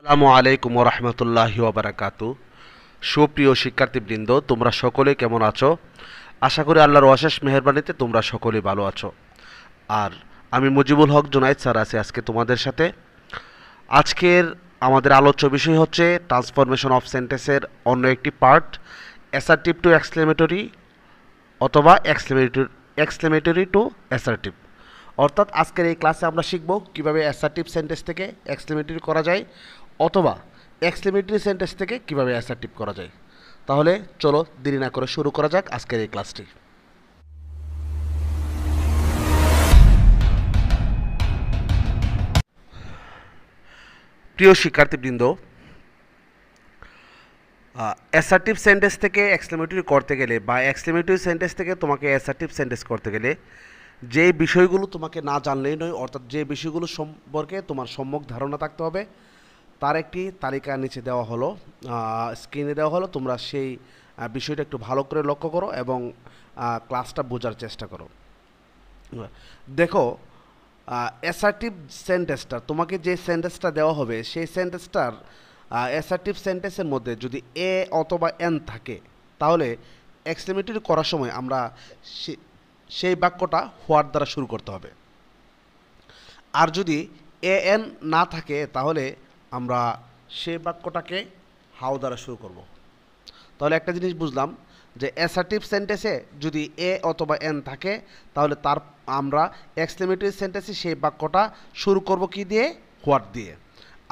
আসসালামু আলাইকুম ওরহমতুল্লাহি ওবারাকাতু। সুপ্রিয় শিক্ষার্থীবৃন্দ, তোমরা সকলে কেমন আছো? আশা করি আল্লাহর অশেষ মেহেরবানিতে তোমরা সকলে ভালো আছো। আর আমি মুজিবুল হক জুনায়েদ স্যার আছি আজকে তোমাদের সাথে। আজকের আমাদের আলোচ্য বিষয় হচ্ছে ট্রান্সফরমেশন অফ সেন্টেন্সের অন্য একটি পার্ট, অ্যাসার্টিভ টু এক্সক্লেমেটরি অথবা এক্সক্লেমেটরি টু অ্যাসার্টিভ। অর্থাৎ আজকের এই ক্লাসে আমরা শিখব কিভাবে অ্যাসার্টিভ সেন্টেন্স থেকে এক্সক্লেমেটরি করা যায় অথবা এক্সক্লেমেটরি সেন্টেন্স থেকে কিভাবে অ্যাসার্টিভ করা যায়। তাহলে চলো দেরি না করে শুরু করা যাক আজকের এই ক্লাসটি। প্রিয় শিক্ষার্থীবৃন্দ, অ্যাসার্টিভ সেন্টেন্স থেকে এক্সক্লেমেটরি করতে গেলে বা এক্সক্লেমেটরি সেন্টেন্স থেকে তোমাকে অ্যাসার্টিভ সেন্টেন্স করতে গেলে যে বিষয়গুলো তোমাকে না জানলেই নয়, অর্থাৎ যে বিষয়গুলো সম্পর্কে তোমার সম্যক ধারণা থাকতে হবে তার একটি তালিকা নিচে দেওয়া হলো, স্ক্রিনে দেওয়া হলো। তোমরা সেই বিষয়টা একটু ভালো করে লক্ষ্য করো এবং ক্লাসটা বোঝার চেষ্টা করো। দেখো, অ্যাসার্টিভ সেন্টেন্সটা তোমাকে যে সেন্টেন্সটা দেওয়া হবে সেই সেন্টেন্সটার অ্যাসার্টিভ সেন্টেন্সের মধ্যে যদি এ অথবা এন থাকে তাহলে এক্সক্লেমেটরি করার সময় আমরা সেই বাক্যটা হোয়াট দ্বারা শুরু করতে হবে। আর যদি এ এন না থাকে তাহলে আমরা সেই বাক্যটাকে হাউ দ্বারা শুরু করব। তাহলে একটা জিনিস বুঝলাম যে অ্যাসার্টিভ সেন্টেন্সে যদি এ অথবা এন থাকে তাহলে আমরা এক্সক্লেমেটরি সেন্টেন্সে সেই বাক্যটা শুরু করব কি দিয়ে? হোয়াট দিয়ে।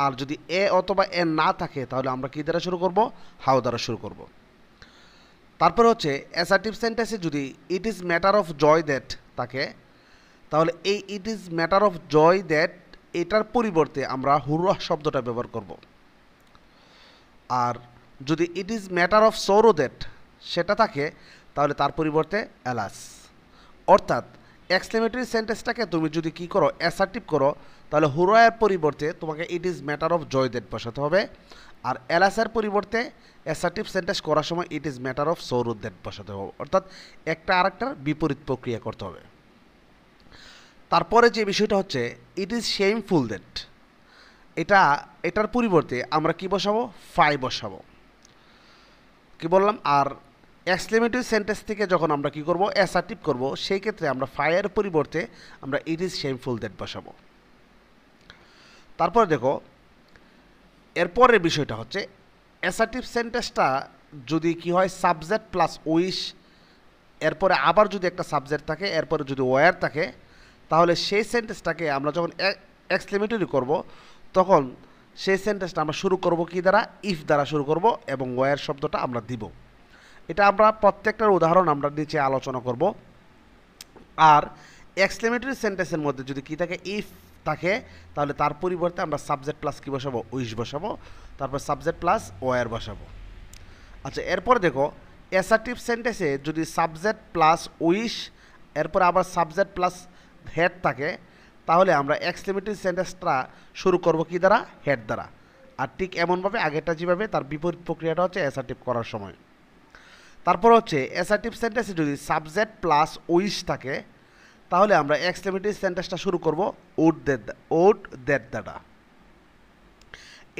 আর যদি এ অথবা এন না থাকে তাহলে আমরা কি দ্বারা শুরু করব? হাউ দ্বারা শুরু করব। তারপর হচ্ছে অ্যাসার্টিভ সেন্টেন্সে যদি it is matter of joy that থাকে তাহলে এই it is matter of joy that এটার পরিবর্তে আমরা হুররাহ শব্দটা ব্যবহার করব। আর যদি it is matter of sorrow that সেটা থাকে তাহলে তার পরিবর্তে অ্যালাস। অর্থাৎ এক্সক্লেমেটরি সেন্টেন্সটাকে তুমি যদি কি করো? অ্যাসার্টিভ করো, তাহলে হুররাহের পরিবর্তে তোমাকে it is matter of joy that বসাতে হবে। আর অ্যালাসের পরিবর্তে অ্যাসার্টিভ সেন্টেন্স করার সময় it is matter of sorrow that বসাতে হবে। অর্থাৎ একটা আরেকটার বিপরীত প্রক্রিয়া করতে হবে। তারপরে যে বিষয়টা হচ্ছে ইট ইজ শেমফুল দ্যাট, এটার পরিবর্তে আমরা কি বসাবো? ফাই বসাবো। কি বললাম? আর এক্সক্লেমেটরি সেন্টেন্স থেকে যখন আমরা কি করব? অ্যাসার্টিভ করব, সেই ক্ষেত্রে আমরা ফাইয়ের পরিবর্তে আমরা ইট ইজ শেমফুল দ্যাট বসাবো। তারপরে দেখো, এরপরের বিষয়টা হচ্ছে অ্যাসার্টিভ সেন্টেন্সটা যদি কি হয়? সাবজেক্ট প্লাস উইশ, এরপরে আবার যদি একটা সাবজেক্ট থাকে, এরপরে যদি ওয়ার থাকে, তাহলে সেই সেন্টেন্সটাকে আমরা যখন এক্সক্লেমেটরি করব তখন সেই সেন্টেন্সটা আমরা শুরু করব কি দ্বারা? ইফ দ্বারা শুরু করব এবং ওয়ার শব্দটা আমরা দিব। এটা আমরা প্রত্যেকটার উদাহরণ আমরা নিচে আলোচনা করব। আর এক্সক্লেমেটরি সেন্টেন্সের মধ্যে যদি কি থাকে? ইফ থাকে, তাহলে তার পরিবর্তে আমরা সাবজেক্ট প্লাস কি বসাবো? উইশ বসাবো। তারপর সাবজেক্ট প্লাস ওয়ার বসাবো। আচ্ছা, এরপর দেখো, অ্যাসার্টিভ সেন্টেন্সে যদি সাবজেক্ট প্লাস উইশ এরপর আবার সাবজেক্ট প্লাস হেড থাকে তাহলে আমরা এক্সক্লেমেটরি সেন্টেন্সটা শুরু করব কি দ্বারা? হেড দ্বারা। আর ঠিক এমনভাবে আগেরটা যেভাবে তার বিপরীত প্রক্রিয়াটা হচ্ছে অ্যাসার্টিভ করার সময়। তারপর হচ্ছে অ্যাসার্টিভ সেন্টেন্সে যদি সাবজেক্ট প্লাস উইশ থাকে তাহলে আমরা এক্সক্লেমেটরি সেন্টেন্সটা শুরু করব উড দ্যাট দ্বারা।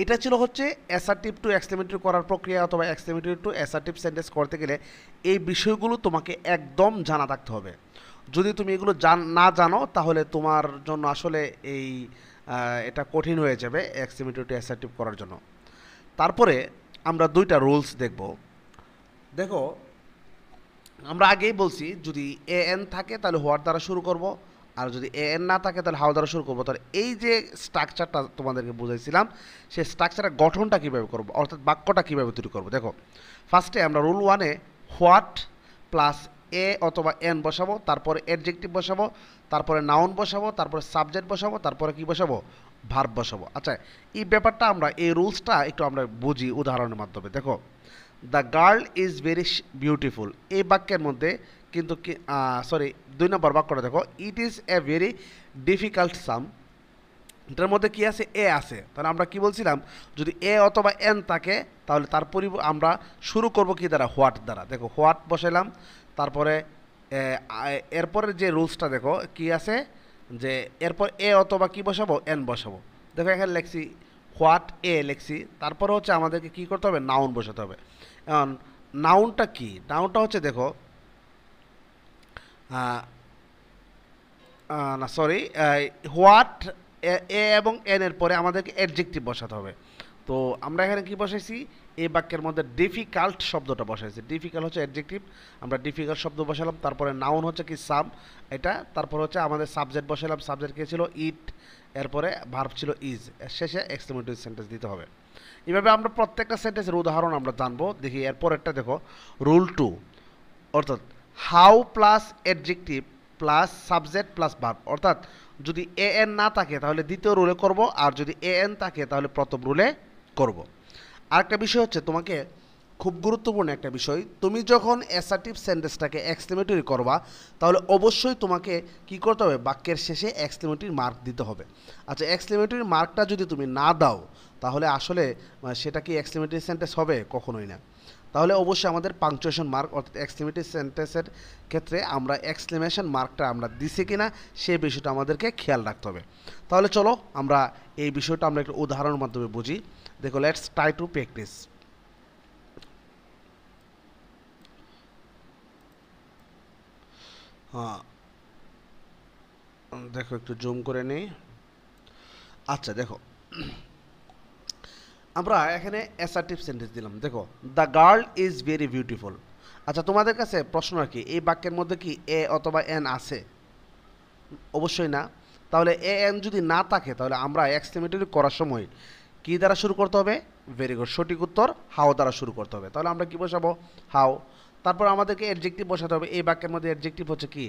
এটা ছিল হচ্ছে অ্যাসার্টিভ টু এক্সক্লেমেটরি করার প্রক্রিয়া অথবা এক্সক্লেমেটরি টু অ্যাসার্টিভ সেন্টেন্স করতে গেলে এই বিষয়গুলো তোমাকে একদম জানা থাকতে হবে। যদি তুমি এগুলো না জানো তাহলে তোমার জন্য আসলে এটা কঠিন হয়ে যাবে এক্সক্লেমেটরি টু অ্যাসার্টিভ করার জন্য। তারপরে আমরা দুইটা রুলস দেখব। দেখো, আমরা আগেই বলছি যদি এ এন থাকে তাহলে হোয়াট দ্বারা শুরু করব, আর যদি এ এন না থাকে তাহলে হাউ দ্বারা শুরু করবো। তাহলে এই যে স্ট্রাকচারটা তোমাদেরকে বুঝাইছিলাম সেই স্ট্রাকচারের গঠনটা কীভাবে করবো, অর্থাৎ বাক্যটা কীভাবে তৈরি করবো। দেখো, ফার্স্টে আমরা রুল ওয়ানে হোয়াট প্লাস এ অথবা এন বসাবো, তারপরে অ্যাডজেক্টিভ বসাবো, তারপরে নাউন বসাবো, তারপরে সাবজেক্ট বসাবো, তারপরে কি বসাবো? ভার্ব বসাবো। আচ্ছা, এই ব্যাপারটা আমরা এই রুলসটা একটু আমরা বুঝি উদাহরণের মাধ্যমে। দেখো, the girl is very beautiful, এই বাক্যের মধ্যে কিন্তু সরি 2 নম্বর বাক্যটা দেখো, it is a very difficult sum, এটার মধ্যে কি আছে? এ আছে। তাহলে আমরা কি বলছিলাম? যদি এ অথবা এন থাকে তাহলে তার আমরা শুরু করব কি দ্বারা? হোয়াট দ্বারা। দেখো, হোয়াট বসাইলাম, তারপরে এরপরের যে রুলসটা দেখো কি আছে যে এরপর এ অথবা কি বসাবো? এন বসাবো। দেখো এখানে লেখছি হোয়াট এ লিখছি, তারপরে হচ্ছে আমাদেরকে কী করতে হবে, নাউন বসাতে হবে। এখন নাউনটা কি, নাউনটা হচ্ছে দেখো না সরি, হোয়াট এ এবং এন এর পরে আমাদেরকে অ্যাডজেক্টিভ বসাতে হবে। তো আমরা এখানে কি বসাইছি, এই বাক্যের মধ্যে ডিফিকাল্ট শব্দটা বসাইছি। ডিফিকাল্ট হচ্ছে অ্যাডজেক্টিভ, আমরা ডিফিকাল্ট শব্দ বসালাম। তারপরে নাউন হচ্ছে কি সাম, এটা। তারপর হচ্ছে আমাদের সাবজেক্ট বসালাম, সাবজেক্ট কে ছিল ইট, এরপরে ভার্ব ছিল ইজ, এর শেষে এক্সক্লেমেটরি সেন্টেন্স দিতে হবে। এইভাবে আমরা প্রত্যেকটা সেন্টেন্সের উদাহরণ আমরা জানবো। দেখি এরপরেরটা দেখো, রুল 2, অর্থাৎ how plus adjective plus subject plus verb, অর্থাৎ যদি এ এন না থাকে তাহলে দ্বিতীয় রুলে করব, আর যদি এ এন থাকে তাহলে প্রথম রুলে করব। আরেকটা বিষয় হচ্ছে, তোমাকে খুব গুরুত্বপূর্ণ একটা বিষয়, তুমি যখন অ্যাসার্টিভ সেন্টেন্সটাকে এক্সক্লেমেটরি করবা তাহলে অবশ্যই তোমাকে কি করতে হবে, বাক্যের শেষে এক্সক্লেমেটরি মার্ক দিতে হবে। আচ্ছা, এক্সক্লেমেটরি মার্কটা যদি তুমি না দাও তাহলে আসলে সেটা কি এক্সক্লেমেটরি সেন্টেন্স হবে? কখনোই না। তাহলে অবশ্যই আমাদের পাংচুয়েশন মার্ক, অর্থাৎ এক্সক্লেমেটরি সেন্টেন্সের ক্ষেত্রে আমরা এক্সক্লেমেশন মার্কটা আমরা দিছি কিনা সেই বিষয়টা আমাদেরকে খেয়াল রাখতে হবে। তাহলে চলো আমরা এই বিষয়টা আমরা একটু উদাহরণের মাধ্যমে বুঝি। দেখো, লেটস ট্রাই টু প্র্যাকটিস। হ্যাঁ, দেখো একটু জুম করে নিই। আচ্ছা দেখো, আমরা এখানে অ্যাসার্টিভ সেন্টেন্স দিলাম। দেখো, the girl is very beautiful. আচ্ছা, তোমাদের কাছে প্রশ্ন আর কি, এই বাক্যের মধ্যে কি এ অথবা এন আছে? অবশ্যই না। তাহলে এ এন যদি না থাকে তাহলে আমরা এক্সক্লেমেটরি করার সময় কি দ্বারা শুরু করতে হবে? ভেরি গুড, সঠিক উত্তর হাউ দ্বারা শুরু করতে হবে। তাহলে আমরা কি বসাবো? হাউ। তারপর আমাদেরকে অ্যাডজেক্টিভ বসাতে হবে। এই বাক্যের মধ্যে অ্যাডজেক্টিভ হচ্ছে কি?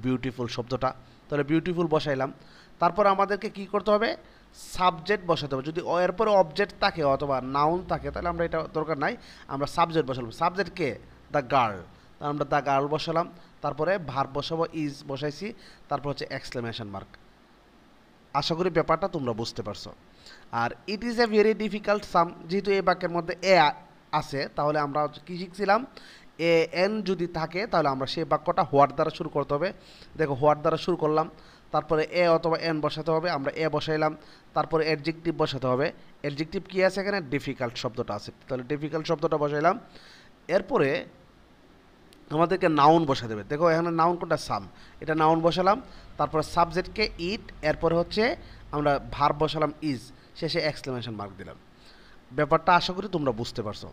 বিউটিফুল শব্দটা। তাহলে বিউটিফুল বসাইলাম। তারপর আমাদেরকে কি করতে হবে? সাবজেক্ট বসাতে হবে। যদি এরপরে অবজেক্ট থাকে অথবা নাউন থাকে তাহলে আমরা এটা দরকার নাই, আমরা সাবজেক্ট বসালাম। Subject K? দ্য গার্ল, তাহলে আমরা দ্য গার্ল বসালাম। তারপরে ভার্ব বসাবো, ইজ বসাইছি। তারপর হচ্ছে এক্সক্লেমেশন মার্ক। আশা করি ব্যাপারটা তোমরা বুঝতে পারছো। আর it is a very difficult sum, যেহেতু এই বাক্যের মধ্যে এ আছে তাহলে আমরা কি শিখছিলাম, এ এন যদি থাকে তাহলে আমরা সেই বাক্যটা হোয়াট দ্বারা শুরু করতে হবে। দেখো, হোয়াট দ্বারা শুরু করলাম, তারপরে এ অথবা এন বসাতে হবে, আমরা এ বসাইলাম। তারপরে অ্যাডজেক্টিভ বসাতে হবে। অ্যাডজেক্টিভ কী আছে এখানে? ডিফিকাল্ট শব্দটা আছে, তাহলে ডিফিকাল্ট শব্দটা বসাইলাম। এরপরে আমাদেরকে নাউন বসা দেবে। দেখো এখানে নাউন কোনটা? সাম, এটা নাউন বসালাম। তারপরে সাবজেক্টকে ইট, এরপরে হচ্ছে আমরা ভার্ব বসালাম ইজ, শেষে এক্সক্লেমেশন মার্ক দিলাম। ব্যাপারটা আশা করি তোমরা বুঝতে পারছো।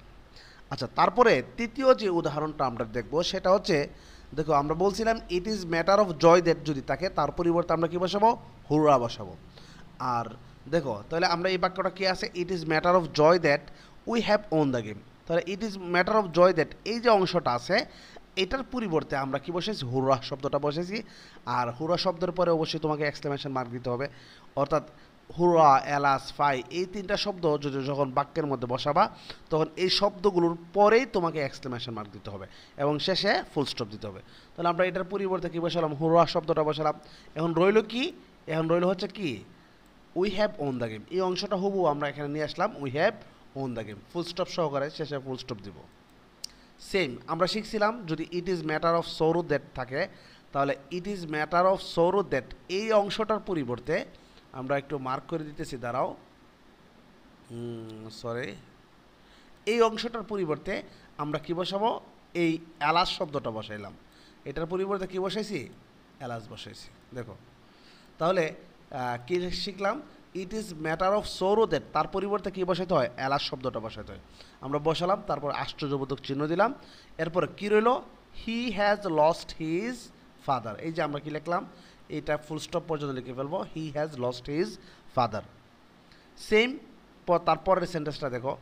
আচ্ছা, তারপরে তৃতীয় যে উদাহরণটা আমরা দেখব সেটা হচ্ছে, দেখো আমরা বলছিলাম it is matter of joy that যদি থাকে তার পরিবর্তে আমরা কি বসাবো? হুররা বসাবো। আর দেখো তাহলে আমরা এই বাক্যটা কি আছে? It is matter of joy that we have won the game. তাহলে it is matter of joy that এই যে অংশটা আছে এটার পরিবর্তে আমরা কি বসেছি? হুররা শব্দটা বসেছি। আর হুররা শব্দের পরে অবশ্যই তোমাকে এক্সক্লেমেশন মার্ক দিতে হবে। অর্থাৎ হুররা, এলাস, ফাই এই তিনটা শব্দ যখন বাক্যের মধ্যে বসাবা তখন এই শব্দগুলোর পরেই তোমাকে এক্সক্লেমেশন মার্ক দিতে হবে এবং শেষে ফুল স্টপ দিতে হবে। তাহলে আমরা এটার পরিবর্তে কি বসালাম? হুররা শব্দটা বসালাম। এখন রইল কি? এখন রইল হচ্ছে কি? We have won the game. এই অংশটা হুবু আমরা এখানে নিয়ে আসলাম, we have won the game, full stop সহকারে শেষে ফুল স্টপ দিব। সেম আমরা শিখছিলাম যদি it is matter of sorrow that থাকে তাহলে it is matter of sorrow that এই অংশটার পরিবর্তে আমরা একটু মার্ক করে দিতেছি, দাঁড়াও, সরি, এই অংশটার পরিবর্তে আমরা কি বসাবো? এই এলাস শব্দটা বসাইলাম। এটার পরিবর্তে কি বসাইছি? এলাস বসাইছি। দেখো তাহলে কি শিখলাম? It is matter of sorrow that তার পরিবর্তে কী বসাতে হয়? এলাস শব্দটা বসাতে হয়। আমরা বসালাম, তারপর আশ্চর্যবোধক চিহ্ন দিলাম। এরপরে কী রইল? হি হ্যাজ লস্ট হিজ ফাদার। এই যে আমরা কি লিখলাম, এটা ফুল স্টপ পর্যন্ত লিখে ফেলবো, he has lost his father. Same তারপরের সেন্টেন্সটা দেখো,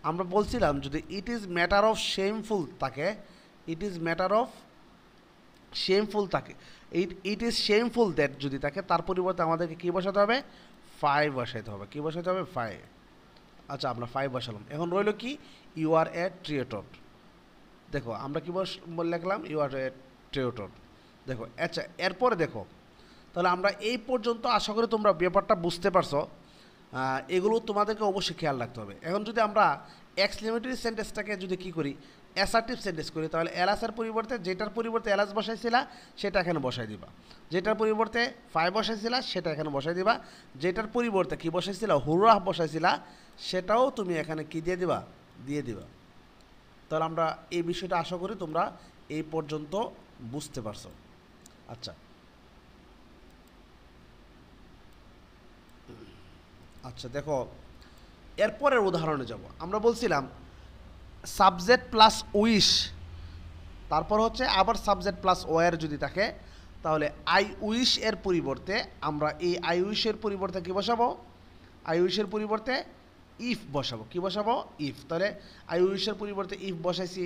আমরা বলছিলাম যদি it is matter of shameful থাকে, it is matter of shameful থাকে, ইট ইজ শেমফুল দ্যাট যদি থাকে তার পরিবর্তে আমাদেরকে কী বসাতে হবে? ফাইভ বসাইতে হবে। কী বসাতে হবে? ফাইভ। আচ্ছা, আমরা ফাইভ বসালাম। এখন রইল কি? ইউ আর এ ট্রিয়েটর। দেখো আমরা কী লিখলাম? ইউ আর এ ট্রিয়েটর। দেখো আচ্ছা, এরপরে দেখো তাহলে আমরা এই পর্যন্ত আশা করি তোমরা ব্যাপারটা বুঝতে পারছো। এগুলো তোমাদেরকে অবশ্যই খেয়াল রাখতে হবে। এখন যদি আমরা এক্সক্লেমেটরি সেন্টেন্সটাকে যদি কী করি, অ্যাসার্টিভ সেন্টেন্স করি তাহলে এলাসের পরিবর্তে যেটার পরিবর্তে এলাস বসাইছিলা সেটা এখানে বসাই দিবা, যেটার পরিবর্তে ফাই বসাইছিলা সেটা এখানে বসাই দিবা, যেটার পরিবর্তে কি বসাইছিলা হুরাহ বসাইছিলা সেটাও তুমি এখানে কি দিয়ে দিবা, দিয়ে দিবা। তাহলে আমরা এই বিষয়টা আশা করি তোমরা এই পর্যন্ত বুঝতে পারছো। আচ্ছা আচ্ছা দেখো এরপরের উদাহরণে যাব। আমরা বলছিলাম সাবজেক্ট প্লাস উইশ, তারপর হচ্ছে আবার সাবজেক্ট প্লাস ওয়ার যদি থাকে তাহলে আই উইশ এর পরিবর্তে আমরা এই আই উইশের পরিবর্তে কী বসাবো, আই উইশের পরিবর্তে ইফ বসাবো। কি বসাবো, ইফ। তাহলে আই উইশের পরিবর্তে ইফ বসাইছি।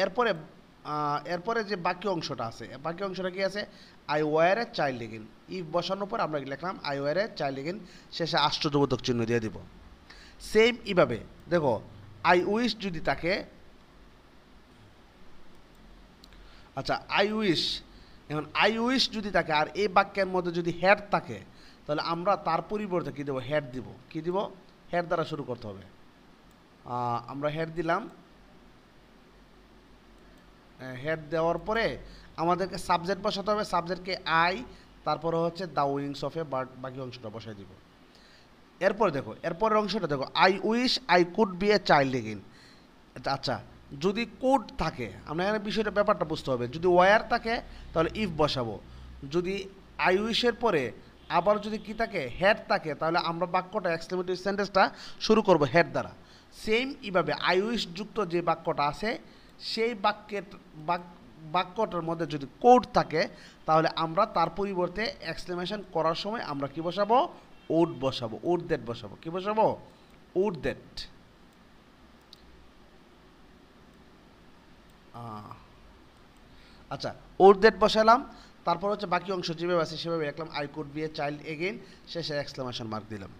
এরপরে এরপরে যে বাকি অংশটা আছে, বাকি অংশটা কি আছে, আই ওয়ারে চাইল্ড এগেন। ইফ বসানোর পর আমরা লিখলাম আই ওয়ারে চাইল্ড এগেন, শেষে আশ্চর্যবোধক চিহ্ন দিয়ে দিব। সেম এইভাবে দেখো আই উইশ যদি থাকে, আচ্ছা আই উইশ, এখন আই উইশ যদি থাকে আর এই বাক্যের মধ্যে যদি হেড থাকে তাহলে আমরা তার পরিবর্তে কী দেবো, হেড দিব। কি দিব, হেড দ্বারা শুরু করতে হবে। আমরা হেড দিলাম, হেড দেওয়ার পরে আমাদেরকে সাবজেক্ট বসাতে হবে, সাবজেক্টকে আই, তারপরে হচ্ছে the wings of a bird, বাকি অংশটা বসাই দিব। এরপর দেখো এরপরের অংশটা দেখো I wish I could B a child again. আচ্ছা যদি কোড থাকে, আমরা এখানে বিষয়টা ব্যাপারটা বুঝতে হবে, যদি ওয়ার থাকে তাহলে ইফ বসাবো, যদি আই উইশের পরে আবার যদি কি থাকে, হেড থাকে, তাহলে আমরা বাক্যটা এক্সক্লেমেটরি সেন্টেন্সটা শুরু করব হেড দ্বারা। সেম এইভাবে আই উইশ যুক্ত যে বাক্যটা আছে সেই বাক্যটার মধ্যে যদি কোড থাকে তাহলে আমরা তার পরিবর্তে এক্সক্লেমেশন করার সময় আমরা কি বসাবো, উড বসাবো, উড দ্যাট বসাবো। কি বসাবো, উড দ্যাট। আচ্ছা উড দ্যাট বসালাম, তারপর হচ্ছে বাকি অংশ যেভাবে আছে সেভাবে লিখলাম I could B a child again, শেষে এক্সক্লেমেশন মার্ক দিলাম।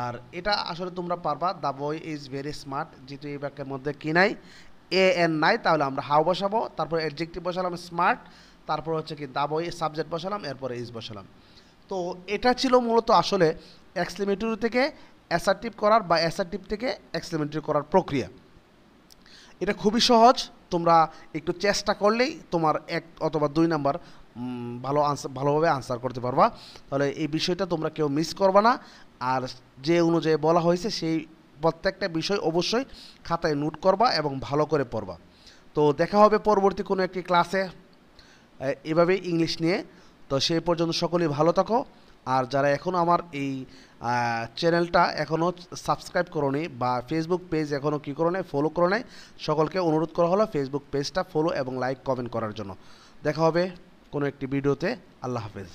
আর এটা আসলে তোমরা পারবা, the boy is very smart, যেহেতু এই বাক্যের মধ্যে কি নাই, এ এন নাই, তাহলে আমরা হাউ বসাবো, তারপর অ্যাডজেক্টিভ বসালাম স্মার্ট, তারপর হচ্ছে কি দ্য বয় সাবজেক্ট বসালাম, এরপরে ইজ বসালাম। তো এটা ছিল মূলত আসলে এক্সক্লেমেটরি থেকে অ্যাসার্টিভ করার বা অ্যাসার্টিভ থেকে এক্সক্লেমেটরি করার প্রক্রিয়া। এটা খুবই সহজ, তোমরা একটু চেষ্টা করলেই তোমার 1 অথবা 2 নাম্বার ভালোভাবে আনসার করতে পারবা। তাহলে এই বিষয়টা তোমরা কেউ মিস করবা না, আর যে অনুযায়ী বলা হয়েছে সেই প্রত্যেকটা বিষয় অবশ্যই খাতায় নোট করবা এবং ভালো করে পড়বা। তো দেখা হবে পরবর্তী কোনো একটি ক্লাসে এভাবেই ইংলিশ নিয়ে। তো সেই পর্যন্ত সকলেই ভালো থাকো। আর যারা এখনও আমার এই চ্যানেলটা এখনও সাবস্ক্রাইব করোনি বা ফেসবুক পেজ এখনও কী করো নাই, ফলো করো নাই, সকলকে অনুরোধ করা হলো ফেসবুক পেজটা ফলো এবং লাইক কমেন্ট করার জন্য। দেখা হবে কোনো একটি ভিডিওতে। আল্লাহ হাফেজ।